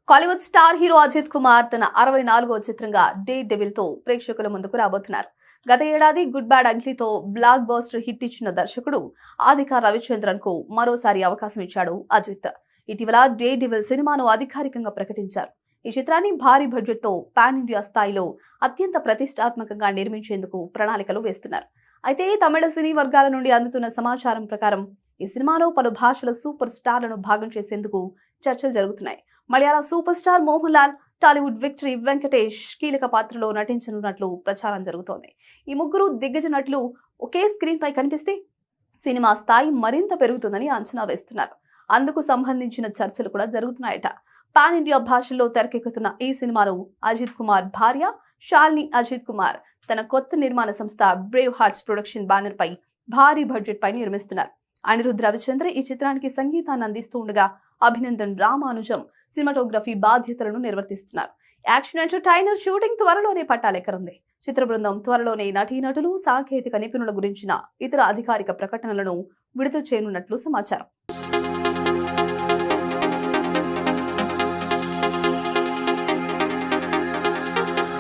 Kollywood star hero Ajit Kumar తన 64వ చిత్రంగా day devil తో ప్రేక్షకుల ముందుకు రాబోతున్నారు. గత ఏడాది గుడ్ బ్యాడ్ అగ్లీతో బ్లాక్ బస్టర్ హిట్ ఇచ్చిన దర్శకుడు ఆదిక రవిచంద్రన్ కు మరోసారి అవకాశం ఇచ్చాడు అజిత్. ఇటీవల డే డెవిల్ సినిమాను అధికారికంగా ప్రకటించారు. ఈ చిత్రాన్ని భారీ బడ్జెట్ తో పాన్ ఇండియా స్థాయిలో అత్యంత ప్రతిష్టాత్మకంగా నిర్మించేందుకు ప్రణాళికలు వేస్తున్నారు. అయితే తమిళ సినీ వర్గాల నుండి అందుతున్న సమాచారం ప్రకారం ఈ సినిమాలో పలు భాషల సూపర్ స్టార్లను భాగం చేసేందుకు చర్చలు జరుగుతున్నాయి. Malayala superstar Mohanlal, Tollywood victory Venkatesh కీలక పాత్రలో నటించనున్నట్లు ప్రచారం జరుగుతోంది. ఈ ముగ్గురు దిగ్గజ నటులు ఒకే స్క్రీన్ పై కనిపిస్తే సినిమా స్థాయి మరింత పెరుగుతుందని అంచనా వేస్తున్నారు. అందుకు సంబంధించిన చర్చలు కూడా జరుగుతున్నాయట. పాన్ ఇండియా భాషల్లో తెరకెక్కుతున్న ఈ సినిమాను అజిత్ కుమార్ భార్య శాలిని అజిత్ కుమార్ తన కొత్త నిర్మాణ సంస్థ బ్రేవ్ హార్ట్స్ ప్రొడక్షన్ బ్యానర్ పై భారీ బడ్జెట్ పై నిర్మిస్తున్నారు. అనిరుద్ రవిచంద్ర ఈ చిత్రానికి సంగీతాన్ని అందిస్తూ ఉండగా అభినందన్ రామానుజం సినిమాటోగ్రఫీ బాధ్యతలను నిర్వర్తిస్తున్నారు. యాక్షన్ ఎంటర్టైనర్ షూటింగ్ త్వరలోనే పట్టాలెక్కనుంది. చిత్ర బృందం త్వరలోనే నటీనటులు, సాంకేతిక నిపుణుల గురించిన ఇతర అధికారిక ప్రకటనలను విడుదల చేయనున్నట్లు సమాచారం.